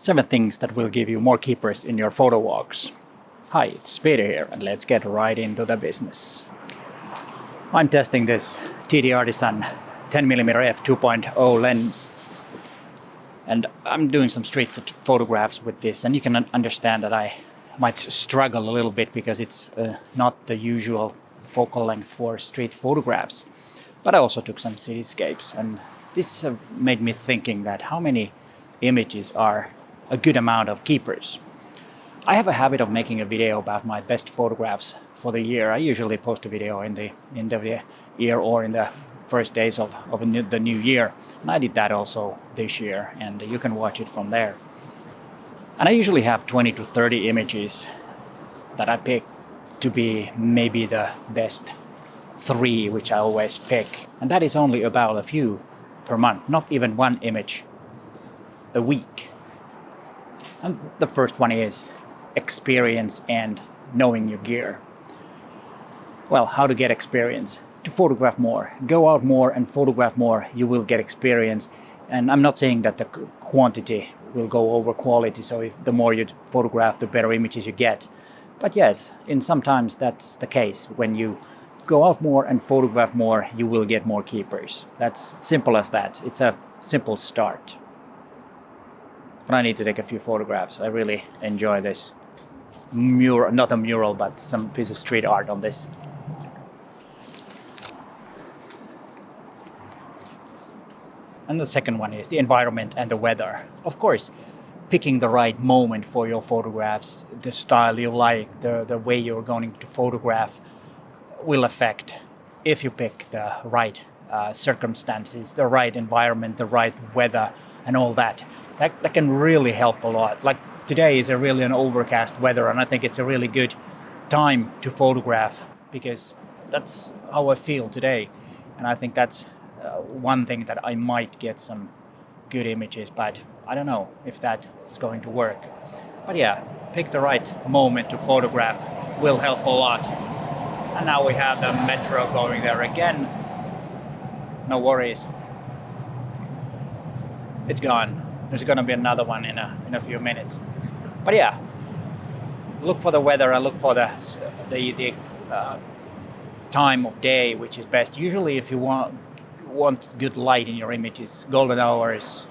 7 things that will give you more keepers in your photo walks. Hi, it's Peter here, and let's get right into the business. I'm testing this TD Artisan 10mm f 2.0 lens, and I'm doing some street photographs with this, and you can understand that I might struggle a little bit because it's not the usual focal length for street photographs. But I also took some cityscapes, and this made me thinking that how many images are a good amount of keepers. I have a habit of making a video about my best photographs for the year. I usually post a video in the year or in the first days of the new year. And I did that also this year, and you can watch it from there. And I usually have 20 to 30 images that I pick to be maybe the best 3, which I always pick. And that is only about a few per month, not even one image a week. And the first one is experience and knowing your gear. Well, how to get experience? To photograph more. Go out more and photograph more, you will get experience. And I'm not saying that the quantity will go over quality, so if the more you photograph, the better images you get. But yes, sometimes that's the case. When you go out more and photograph more, you will get more keepers. That's simple as that. It's a simple start. But I need to take a few photographs. I really enjoy this mural, not a mural, but some piece of street art on this. And the second one is the environment and the weather. Of course, picking the right moment for your photographs, the style you like, the way you're going to photograph will affect if you pick the right circumstances, the right environment, the right weather, and all that. That can really help a lot. Like today is really an overcast weather, and I think it's a really good time to photograph because that's how I feel today. And I think that's one thing that I might get some good images, but I don't know if that's going to work. But yeah, pick the right moment to photograph will help a lot. And now we have the metro going there again. No worries. It's gone. There's going to be another one in a few minutes. But yeah, look for the weather and look for the time of day which is best. Usually if you want good light in your images, golden hours,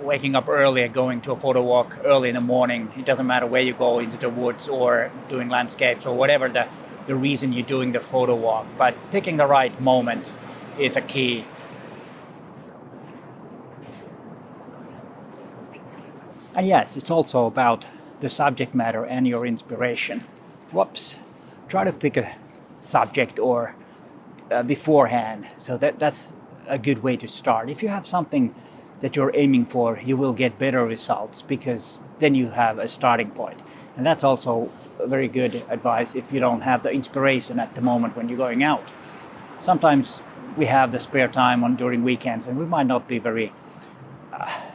waking up early and going to a photo walk early in the morning. It doesn't matter where you go, into the woods or doing landscapes or whatever the reason you're doing the photo walk. But picking the right moment is a key. And yes, it's also about the subject matter and your inspiration. Try to pick a subject or beforehand, so that's a good way to start. If you have something that you're aiming for, you will get better results because then you have a starting point. And that's also very good advice if you don't have the inspiration at the moment when you're going out. Sometimes we have the spare time during weekends and we might not be very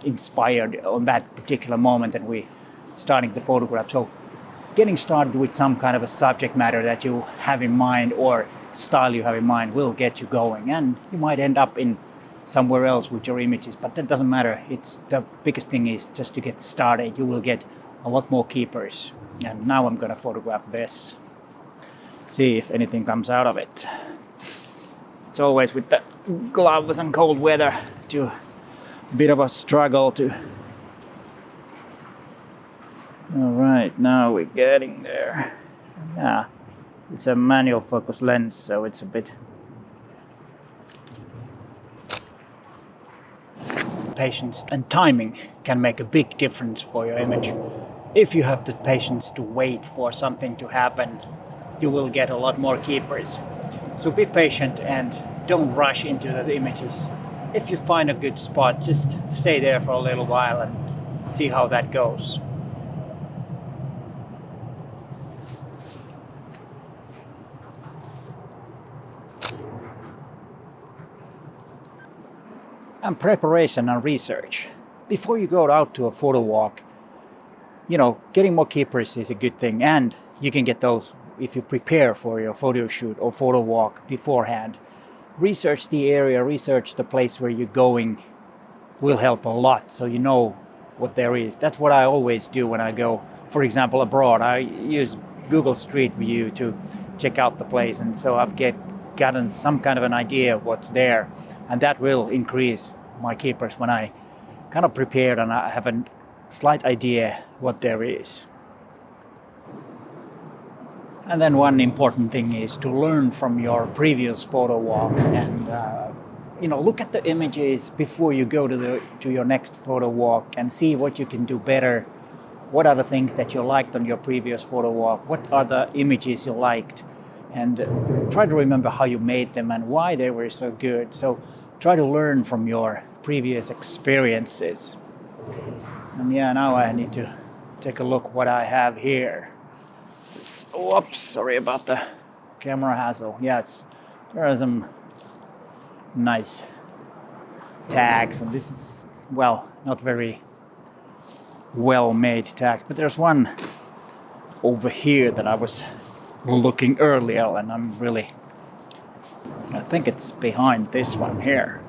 inspired on that particular moment that we're starting to photograph. So getting started with some kind of a subject matter that you have in mind or style you have in mind will get you going, and you might end up in somewhere else with your images, but that doesn't matter. It's the biggest thing is just to get started. You will get a lot more keepers. And now I'm gonna photograph this, see if anything comes out of it. It's always with the gloves and cold weather a bit of a struggle to. All right, now we're getting there. Yeah, it's a manual focus lens, so it's a bit. Patience and timing can make a big difference for your image. If you have the patience to wait for something to happen, you will get a lot more keepers. So be patient and don't rush into the images. If you find a good spot, just stay there for a little while and see how that goes. And preparation and research. Before you go out to a photo walk, getting more keepers is a good thing, and you can get those if you prepare for your photo shoot or photo walk beforehand. Research the area, research the place where you're going will help a lot, so you know what there is. That's what I always do when I go, for example, abroad. I use Google Street View to check out the place, and so I've gotten some kind of an idea of what's there, and that will increase my keepers when I kind of prepared and I have a slight idea what there is. And then one important thing is to learn from your previous photo walks and look at the images before you go to your next photo walk and see what you can do better. What are the things that you liked on your previous photo walk? What are the images you liked? And try to remember how you made them and why they were so good. So try to learn from your previous experiences. And now I need to take a look what I have here. Whoops, sorry about the camera hassle. Yes, there are some nice tags, and this is, well, not very well made tags, but there's one over here that I was looking earlier, and I think it's behind this one here.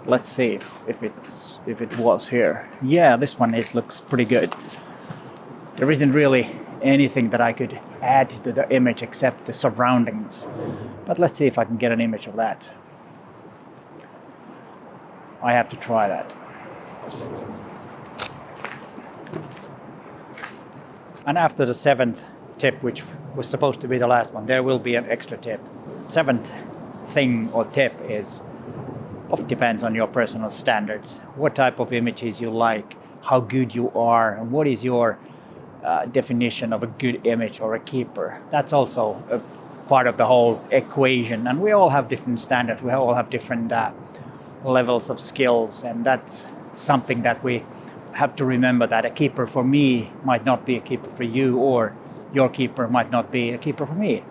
Let's see if it was here. Yeah, this one looks pretty good. There isn't really anything that I could add to the image except the surroundings, but let's see if I can get an image of that. I have to try that. And after the 7th tip, which was supposed to be the last one, there will be an extra tip. 7th thing or tip is, it depends on your personal standards, what type of images you like, how good you are, and what is your definition of a good image or a keeper. That's also a part of the whole equation, and we all have different standards, we all have different levels of skills, and that's something that we have to remember, that a keeper for me might not be a keeper for you, or your keeper might not be a keeper for me.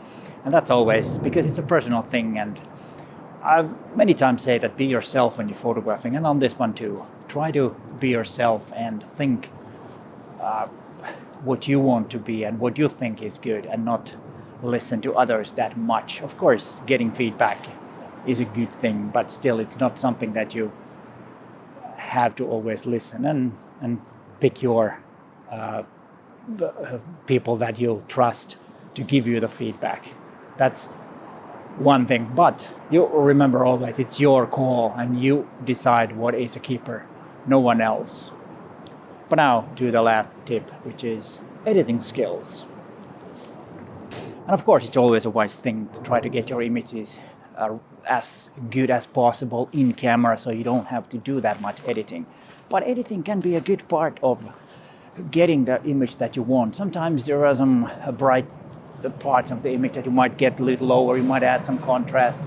And that's always because it's a personal thing, and I've many times say that be yourself when you're photographing, and on this one too. Try to be yourself and think what you want to be and what you think is good, and not listen to others that much. Of course, getting feedback is a good thing, but still it's not something that you have to always listen, and pick your people that you trust to give you the feedback. That's one thing, but you remember always it's your call and you decide what is a keeper, no one else. But now to the last tip, which is editing skills. And of course it's always a wise thing to try to get your images as good as possible in camera, so you don't have to do that much editing. But editing can be a good part of getting the image that you want. Sometimes there are some bright parts of the image that you might get a little lower, you might add some contrast,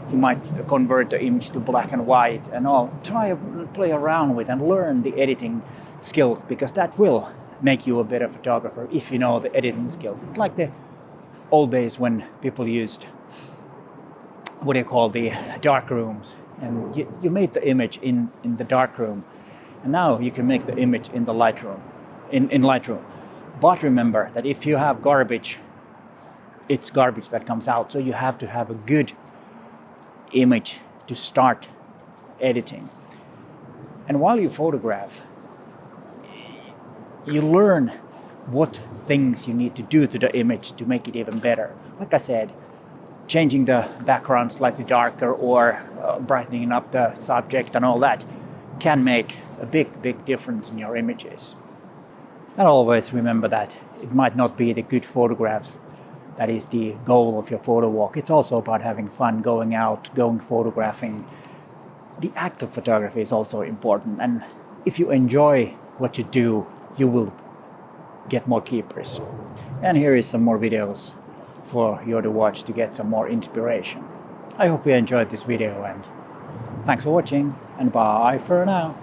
you might convert the image to black and white and all. Try to play around with and learn the editing skills, because that will make you a better photographer if you know the editing skills. It's like the old days when people used the dark rooms, and you made the image in the dark room, and now you can make the image in the Lightroom, in Lightroom. But remember that if you have garbage, it's garbage that comes out, so you have to have a good image to start editing. And while you photograph, you learn what things you need to do to the image to make it even better. Like I said, changing the background slightly darker, or brightening up the subject and all that can make a big difference in your images. And always remember that it might not be the good photographs that is the goal of your photo walk. It's also about having fun, going out, going photographing. The act of photography is also important, and if you enjoy what you do, you will get more keepers. And here is some more videos for you to watch to get some more inspiration. I hope you enjoyed this video, and thanks for watching, and bye for now.